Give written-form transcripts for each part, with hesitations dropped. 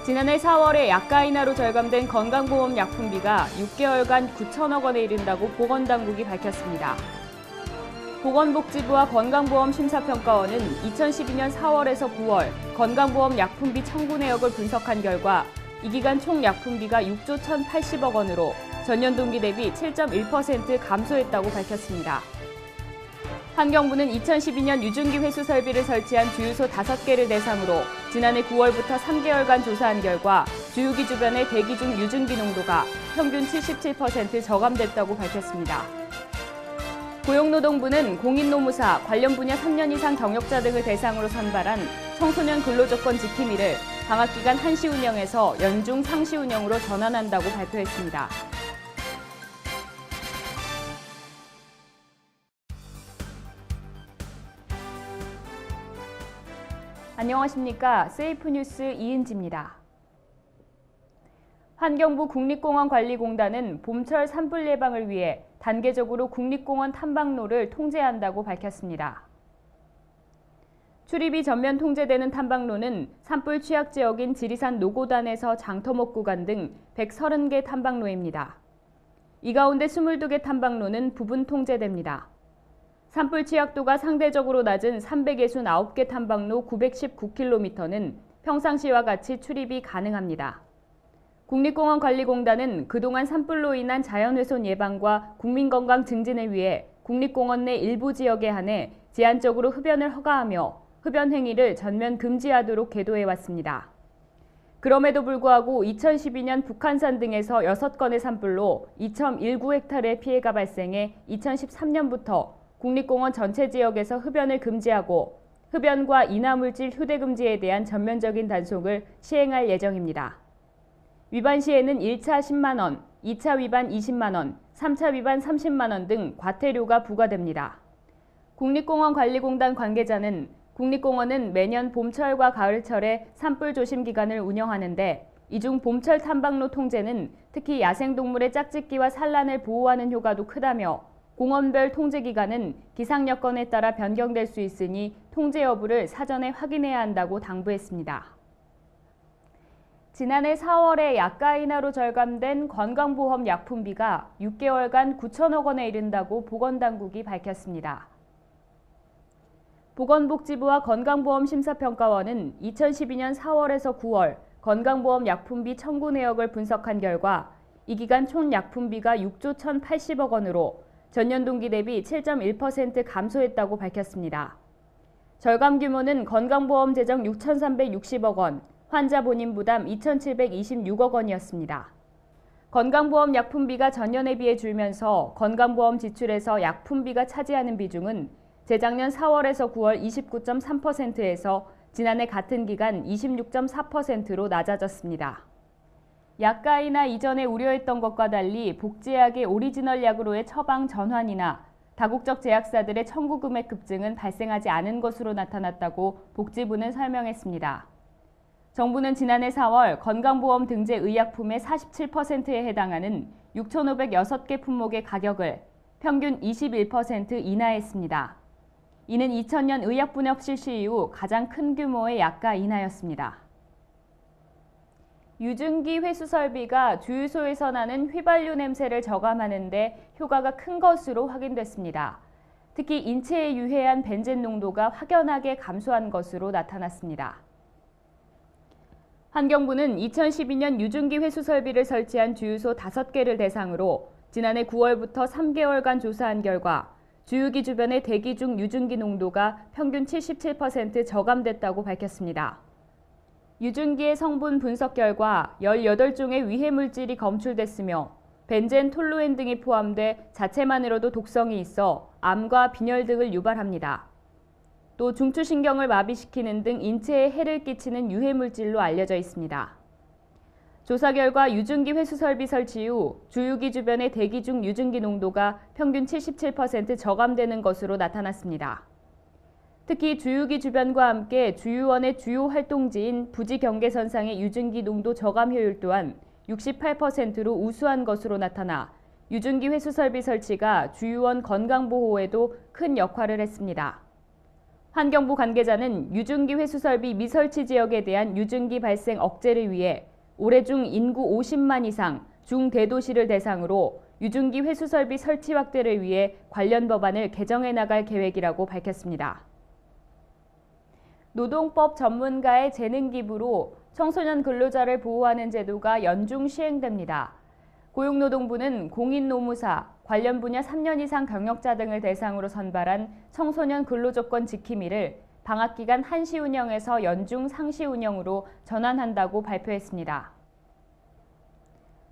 지난해 4월에 약가 인하로 절감된 건강보험 약품비가 6개월간 9천억 원에 이른다고 보건당국이 밝혔습니다. 보건복지부와 건강보험심사평가원은 2012년 4월에서 9월 건강보험 약품비 청구 내역을 분석한 결과 이 기간 총 약품비가 6조 1,080억 원으로 전년 동기 대비 7.1% 감소했다고 밝혔습니다. 환경부는 2012년 유증기 회수 설비를 설치한 주유소 5개를 대상으로 지난해 9월부터 3개월간 조사한 결과 주유기 주변의 대기 중 유증기 농도가 평균 77% 저감됐다고 밝혔습니다. 고용노동부는 공인노무사, 관련 분야 3년 이상 경력자 등을 대상으로 선발한 청소년 근로조건 지킴이를 방학기간 한시 운영에서 연중 상시 운영으로 전환한다고 발표했습니다. 안녕하십니까. 세이프뉴스 이은지입니다. 환경부 국립공원관리공단은 봄철 산불 예방을 위해 단계적으로 국립공원 탐방로를 통제한다고 밝혔습니다. 출입이 전면 통제되는 탐방로는 산불 취약 지역인 지리산 노고단에서 장터목 구간 등 130개 탐방로입니다. 이 가운데 22개 탐방로는 부분 통제됩니다. 산불 취약도가 상대적으로 낮은 369개 탐방로 919km는 평상시와 같이 출입이 가능합니다. 국립공원관리공단은 그동안 산불로 인한 자연훼손 예방과 국민건강 증진을 위해 국립공원 내 일부 지역에 한해 제한적으로 흡연을 허가하며 흡연 행위를 전면 금지하도록 계도해왔습니다. 그럼에도 불구하고 2012년 북한산 등에서 6건의 산불로 2.19헥타르의 피해가 발생해 2013년부터 국립공원 전체 지역에서 흡연을 금지하고 흡연과 인화물질 휴대 금지에 대한 전면적인 단속을 시행할 예정입니다. 위반 시에는 1차 10만 원, 2차 위반 20만 원, 3차 위반 30만 원 등 과태료가 부과됩니다. 국립공원관리공단 관계자는 국립공원은 매년 봄철과 가을철에 산불 조심 기간을 운영하는데 이 중 봄철 탐방로 통제는 특히 야생동물의 짝짓기와 산란을 보호하는 효과도 크다며 공원별 통제 기간은 기상 여건에 따라 변경될 수 있으니 통제 여부를 사전에 확인해야 한다고 당부했습니다. 지난해 4월에 약가 인하로 절감된 건강보험 약품비가 6개월간 9천억 원에 이른다고 보건당국이 밝혔습니다. 보건복지부와 건강보험심사평가원은 2012년 4월에서 9월 건강보험 약품비 청구 내역을 분석한 결과 이 기간 총 약품비가 6조 1,080억 원으로 전년 동기 대비 7.1% 감소했다고 밝혔습니다. 절감 규모는 건강보험 재정 6,360억 원, 환자 본인 부담 2,726억 원이었습니다. 건강보험 약품비가 전년에 비해 줄면서 건강보험 지출에서 약품비가 차지하는 비중은 재작년 4월에서 9월 29.3%에서 지난해 같은 기간 26.4%로 낮아졌습니다. 약가 인하 이전에 우려했던 것과 달리 복제약의 오리지널 약으로의 처방 전환이나 다국적 제약사들의 청구 금액 급증은 발생하지 않은 것으로 나타났다고 복지부는 설명했습니다. 정부는 지난해 4월 건강보험 등재 의약품의 47%에 해당하는 6,506개 품목의 가격을 평균 21% 인하했습니다. 이는 2000년 의약분업 실시 이후 가장 큰 규모의 약가 인하였습니다. 유증기 회수 설비가 주유소에서 나는 휘발유 냄새를 저감하는 데 효과가 큰 것으로 확인됐습니다. 특히 인체에 유해한 벤젠 농도가 확연하게 감소한 것으로 나타났습니다. 환경부는 2012년 유증기 회수 설비를 설치한 주유소 5개를 대상으로 지난해 9월부터 3개월간 조사한 결과 주유기 주변의 대기 중 유증기 농도가 평균 77% 저감됐다고 밝혔습니다. 유증기의 성분 분석 결과 18종의 위해 물질이 검출됐으며 벤젠, 톨루엔 등이 포함돼 자체만으로도 독성이 있어 암과 빈혈 등을 유발합니다. 또 중추신경을 마비시키는 등 인체에 해를 끼치는 유해 물질로 알려져 있습니다. 조사 결과 유증기 회수 설비 설치 후 주유기 주변의 대기 중 유증기 농도가 평균 77% 저감되는 것으로 나타났습니다. 특히 주유기 주변과 함께 주유원의 주요 활동지인 부지 경계선상의 유증기 농도 저감 효율 또한 68%로 우수한 것으로 나타나 유증기 회수 설비 설치가 주유원 건강 보호에도 큰 역할을 했습니다. 환경부 관계자는 유증기 회수설비 미설치 지역에 대한 유증기 발생 억제를 위해 올해 중 인구 50만 이상 중대도시를 대상으로 유증기 회수설비 설치 확대를 위해 관련 법안을 개정해 나갈 계획이라고 밝혔습니다. 노동법 전문가의 재능 기부로 청소년 근로자를 보호하는 제도가 연중 시행됩니다. 고용노동부는 공인노무사, 관련 분야 3년 이상 경력자 등을 대상으로 선발한 청소년 근로조건 지킴이를 방학기간 한시 운영에서 연중 상시 운영으로 전환한다고 발표했습니다.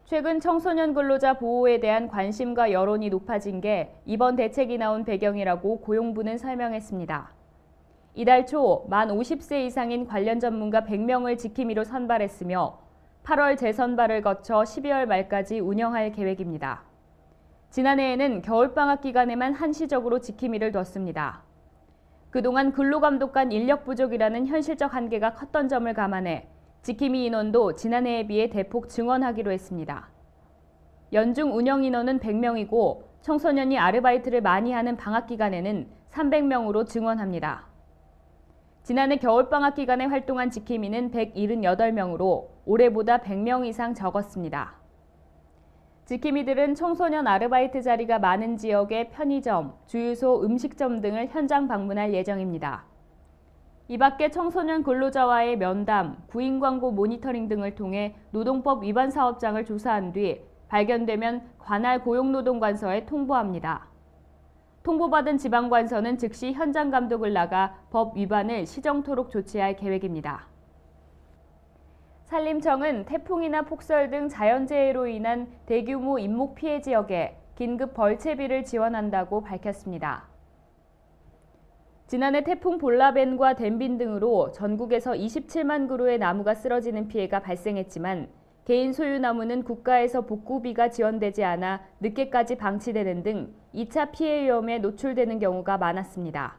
최근 청소년 근로자 보호에 대한 관심과 여론이 높아진 게 이번 대책이 나온 배경이라고 고용부는 설명했습니다. 이달 초 만 50세 이상인 관련 전문가 100명을 지킴이로 선발했으며 8월 재선발을 거쳐 12월 말까지 운영할 계획입니다. 지난해에는 겨울방학 기간에만 한시적으로 지킴이를 뒀습니다. 그동안 근로감독관 인력 부족이라는 현실적 한계가 컸던 점을 감안해 지킴이 인원도 지난해에 비해 대폭 증원하기로 했습니다. 연중 운영 인원은 100명이고 청소년이 아르바이트를 많이 하는 방학 기간에는 300명으로 증원합니다. 지난해 겨울방학 기간에 활동한 지킴이는 178명으로 올해보다 100명 이상 적었습니다. 지킴이들은 청소년 아르바이트 자리가 많은 지역의 편의점, 주유소, 음식점 등을 현장 방문할 예정입니다. 이 밖에 청소년 근로자와의 면담, 구인 광고 모니터링 등을 통해 노동법 위반 사업장을 조사한 뒤 발견되면 관할 고용노동관서에 통보합니다. 통보받은 지방관서는 즉시 현장 감독을 나가 법 위반을 시정토록 조치할 계획입니다. 산림청은 태풍이나 폭설 등 자연재해로 인한 대규모 인목 피해 지역에 긴급 벌채비를 지원한다고 밝혔습니다. 지난해 태풍 볼라벤과 덴빈 등으로 전국에서 27만 그루의 나무가 쓰러지는 피해가 발생했지만 개인 소유 나무는 국가에서 복구비가 지원되지 않아 늦게까지 방치되는 등 2차 피해 위험에 노출되는 경우가 많았습니다.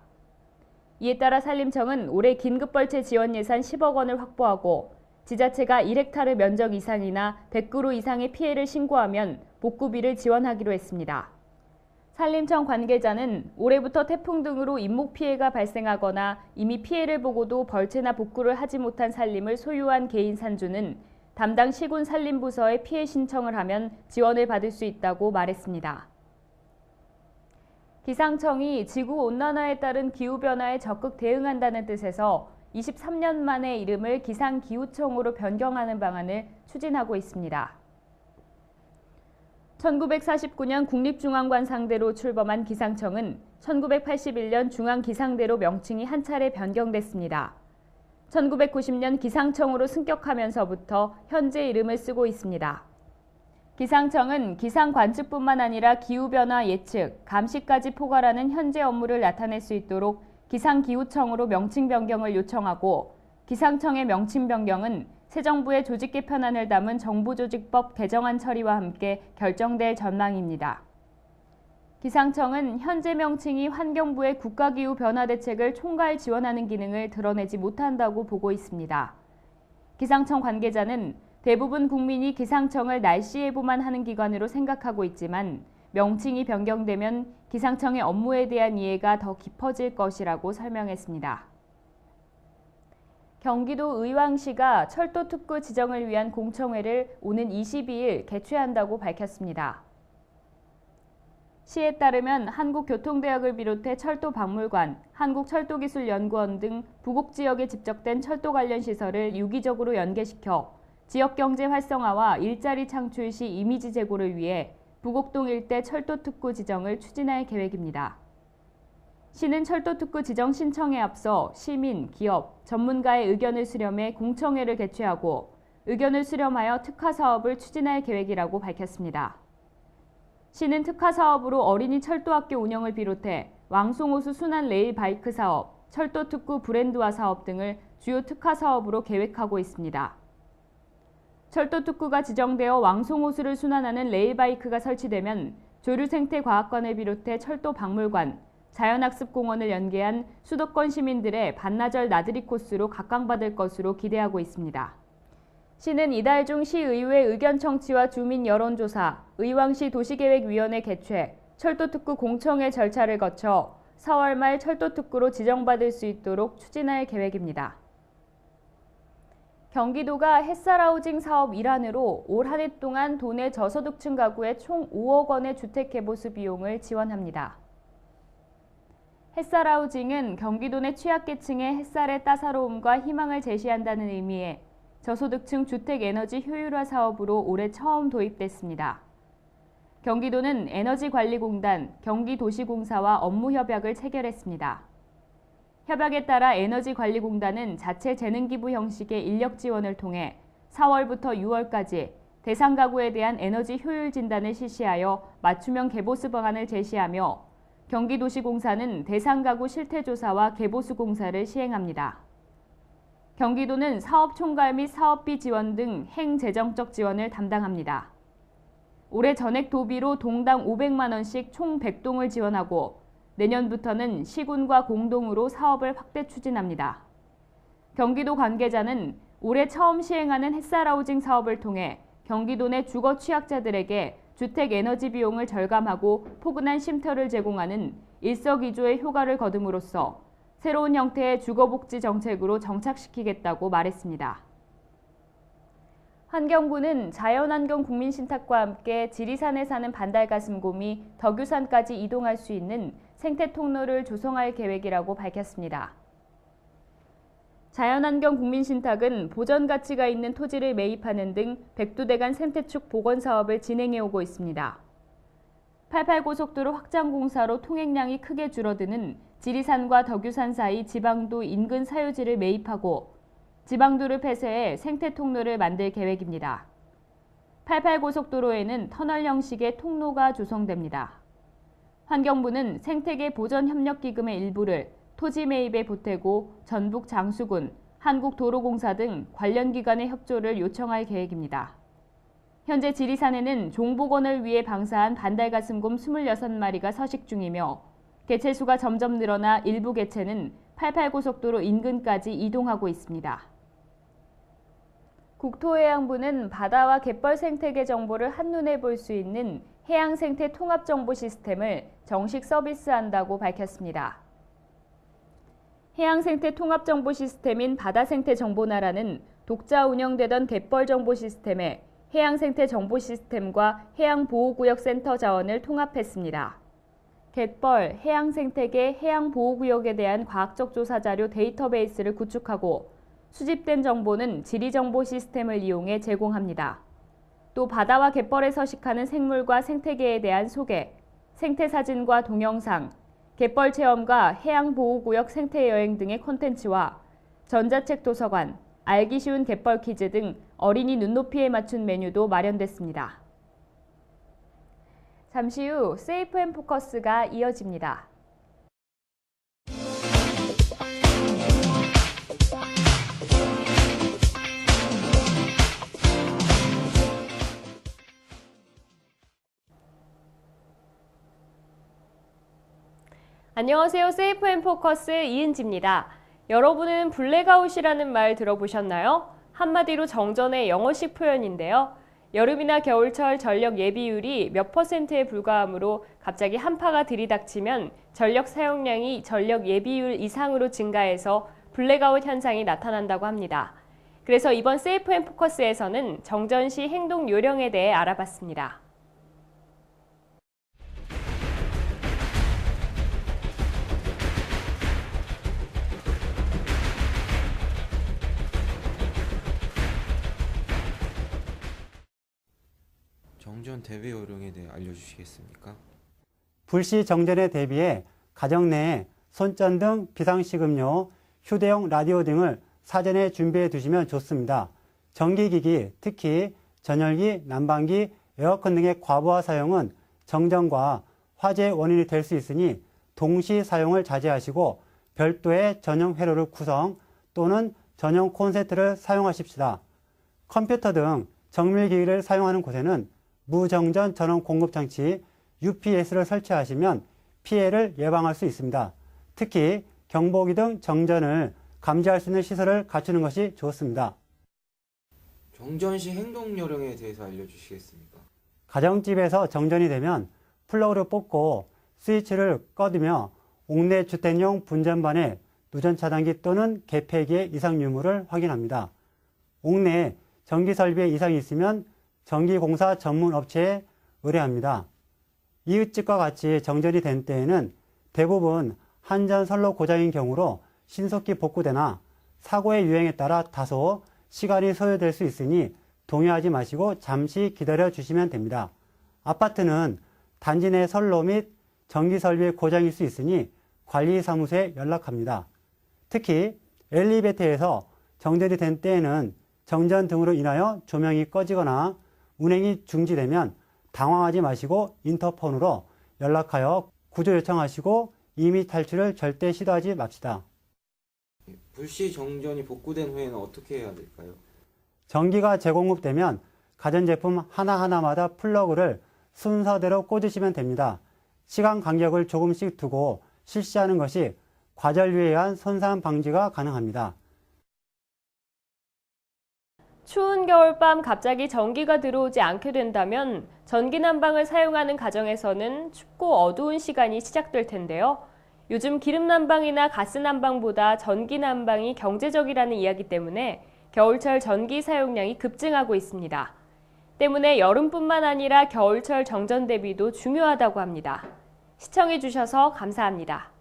이에 따라 산림청은 올해 긴급벌채 지원 예산 10억 원을 확보하고 지자체가 1헥타르 면적 이상이나 100그루 이상의 피해를 신고하면 복구비를 지원하기로 했습니다. 산림청 관계자는 올해부터 태풍 등으로 인목 피해가 발생하거나 이미 피해를 보고도 벌채나 복구를 하지 못한 산림을 소유한 개인 산주는 담당 시군 산림부서에 피해 신청을 하면 지원을 받을 수 있다고 말했습니다. 기상청이 지구온난화에 따른 기후변화에 적극 대응한다는 뜻에서 23년 만에 이름을 기상기후청으로 변경하는 방안을 추진하고 있습니다. 1949년 국립중앙관 상대로 출범한 기상청은 1981년 중앙기상대로 명칭이 한 차례 변경됐습니다. 1990년 기상청으로 승격하면서부터 현재 이름을 쓰고 있습니다. 기상청은 기상 관측뿐만 아니라 기후변화 예측, 감시까지 포괄하는 현재 업무를 나타낼 수 있도록 기상기후청으로 명칭 변경을 요청하고 기상청의 명칭 변경은 새 정부의 조직 개편안을 담은 정부조직법 개정안 처리와 함께 결정될 전망입니다. 기상청은 현재 명칭이 환경부의 국가기후변화대책을 총괄 지원하는 기능을 드러내지 못한다고 보고 있습니다. 기상청 관계자는 대부분 국민이 기상청을 날씨 예보만 하는 기관으로 생각하고 있지만 명칭이 변경되면 기상청의 업무에 대한 이해가 더 깊어질 것이라고 설명했습니다. 경기도 의왕시가 철도 특구 지정을 위한 공청회를 오는 22일 개최한다고 밝혔습니다. 시에 따르면 한국교통대학을 비롯해 철도박물관, 한국철도기술연구원 등 부곡 지역에 집적된 철도 관련 시설을 유기적으로 연계시켜 지역경제 활성화와 일자리 창출 시 이미지 제고를 위해 부곡동 일대 철도특구 지정을 추진할 계획입니다. 시는 철도특구 지정 신청에 앞서 시민, 기업, 전문가의 의견을 수렴해 공청회를 개최하고 의견을 수렴하여 특화사업을 추진할 계획이라고 밝혔습니다. 시는 특화사업으로 어린이 철도학교 운영을 비롯해 왕송호수 순환 레일 바이크 사업, 철도특구 브랜드화 사업 등을 주요 특화사업으로 계획하고 있습니다. 철도특구가 지정되어 왕송호수를 순환하는 레일바이크가 설치되면 조류생태과학관을 비롯해 철도박물관, 자연학습공원을 연계한 수도권 시민들의 반나절 나들이 코스로 각광받을 것으로 기대하고 있습니다. 시는 이달 중 시의회 의견 청취와 주민 여론조사, 의왕시 도시계획위원회 개최, 철도특구 공청회 절차를 거쳐 4월 말 철도특구로 지정받을 수 있도록 추진할 계획입니다. 경기도가 햇살하우징 사업 일환으로 올 한 해 동안 도내 저소득층 가구에 총 5억 원의 주택 개보수 비용을 지원합니다. 햇살하우징은 경기도 내 취약계층의 햇살의 따사로움과 희망을 제시한다는 의미의 저소득층 주택에너지 효율화 사업으로 올해 처음 도입됐습니다. 경기도는 에너지관리공단, 경기도시공사와 업무협약을 체결했습니다. 협약에 따라 에너지관리공단은 자체 재능기부 형식의 인력 지원을 통해 4월부터 6월까지 대상 가구에 대한 에너지 효율 진단을 실시하여 맞춤형 개보수 방안을 제시하며 경기도시공사는 대상 가구 실태조사와 개보수 공사를 시행합니다. 경기도는 사업 총괄 및 사업비 지원 등 행재정적 지원을 담당합니다. 올해 전액 도비로 동당 500만 원씩 총 100동을 지원하고 내년부터는 시군과 공동으로 사업을 확대 추진합니다. 경기도 관계자는 올해 처음 시행하는 햇살하우징 사업을 통해 경기도 내 주거 취약자들에게 주택 에너지 비용을 절감하고 포근한 쉼터를 제공하는 일석이조의 효과를 거둠으로써 새로운 형태의 주거복지 정책으로 정착시키겠다고 말했습니다. 환경부는 자연환경 국민신탁과 함께 지리산에 사는 반달가슴곰이 덕유산까지 이동할 수 있는 생태 통로를 조성할 계획이라고 밝혔습니다. 자연환경 국민신탁은 보전 가치가 있는 토지를 매입하는 등 백두대간 생태축 복원 사업을 진행해오고 있습니다. 88고속도로 확장 공사로 통행량이 크게 줄어드는 지리산과 덕유산 사이 지방도 인근 사유지를 매입하고 지방도를 폐쇄해 생태 통로를 만들 계획입니다. 88고속도로에는 터널 형식의 통로가 조성됩니다. 환경부는 생태계 보전협력기금의 일부를 토지 매입에 보태고 전북 장수군, 한국도로공사 등 관련 기관의 협조를 요청할 계획입니다. 현재 지리산에는 종복원을 위해 방사한 반달가슴곰 26마리가 서식 중이며 개체수가 점점 늘어나 일부 개체는 88고속도로 인근까지 이동하고 있습니다. 국토해양부는 바다와 갯벌 생태계 정보를 한눈에 볼 수 있는 해양생태 통합정보 시스템을 정식 서비스한다고 밝혔습니다. 해양생태 통합정보 시스템인 바다생태정보나라는 독자 운영되던 갯벌 정보 시스템에 해양생태 정보 시스템과 해양보호구역 센터 자원을 통합했습니다. 갯벌, 해양생태계, 해양보호구역에 대한 과학적 조사 자료 데이터베이스를 구축하고 수집된 정보는 지리정보 시스템을 이용해 제공합니다. 또 바다와 갯벌에 서식하는 생물과 생태계에 대한 소개, 생태사진과 동영상, 갯벌 체험과 해양보호구역 생태여행 등의 콘텐츠와 전자책 도서관, 알기 쉬운 갯벌 퀴즈 등 어린이 눈높이에 맞춘 메뉴도 마련됐습니다. 잠시 후 세이프 앤 포커스가 이어집니다. 안녕하세요. 세이프 앤 포커스 이은지입니다. 여러분은 블랙아웃이라는 말 들어보셨나요? 한마디로 정전의 영어식 표현인데요. 여름이나 겨울철 전력 예비율이 몇 %에 불과하므로 갑자기 한파가 들이닥치면 전력 사용량이 전력 예비율 이상으로 증가해서 블랙아웃 현상이 나타난다고 합니다. 그래서 이번 세이프 앤 포커스에서는 정전 시 행동 요령에 대해 알아봤습니다. 정전 대비 요령에 대해 알려주시겠습니까? 불시 정전에 대비해 가정 내에 손전 등 비상식음료, 휴대용 라디오 등을 사전에 준비해 두시면 좋습니다. 전기기기, 특히 전열기, 난방기, 에어컨 등의 과부하 사용은 정전과 화재의 원인이 될 수 있으니 동시 사용을 자제하시고 별도의 전용 회로를 구성 또는 전용 콘센트를 사용하십시다. 컴퓨터 등 정밀기기를 사용하는 곳에는 무정전 전원 공급장치 UPS를 설치하시면 피해를 예방할 수 있습니다. 특히 경보기 등 정전을 감지할 수 있는 시설을 갖추는 것이 좋습니다. 정전 시 행동 요령에 대해서 알려주시겠습니까? 가정집에서 정전이 되면 플러그를 뽑고 스위치를 꺼두며 옥내 주택용 분전반의 누전 차단기 또는 개폐기의 이상 유무를 확인합니다. 옥내 전기 설비에 이상이 있으면 전기공사 전문 업체에 의뢰합니다. 이웃집과 같이 정전이 된 때에는 대부분 한전 선로 고장인 경우로 신속히 복구되나 사고의 유행에 따라 다소 시간이 소요될 수 있으니 동요하지 마시고 잠시 기다려 주시면 됩니다. 아파트는 단지 내 선로 및 전기 설비의 고장일 수 있으니 관리사무소에 연락합니다. 특히 엘리베이터에서 정전이 된 때에는 정전 등으로 인하여 조명이 꺼지거나 운행이 중지되면 당황하지 마시고 인터폰으로 연락하여 구조 요청하시고 임의 탈출을 절대 시도하지 맙시다. 불시 정전이 복구된 후에는 어떻게 해야 될까요? 전기가 재공급되면 가전제품 하나하나마다 플러그를 순서대로 꽂으시면 됩니다. 시간 간격을 조금씩 두고 실시하는 것이 과전류에 의한 손상 방지가 가능합니다. 추운 겨울밤 갑자기 전기가 들어오지 않게 된다면 전기 난방을 사용하는 가정에서는 춥고 어두운 시간이 시작될 텐데요. 요즘 기름 난방이나 가스 난방보다 전기 난방이 경제적이라는 이야기 때문에 겨울철 전기 사용량이 급증하고 있습니다. 때문에 여름뿐만 아니라 겨울철 정전 대비도 중요하다고 합니다. 시청해 주셔서 감사합니다.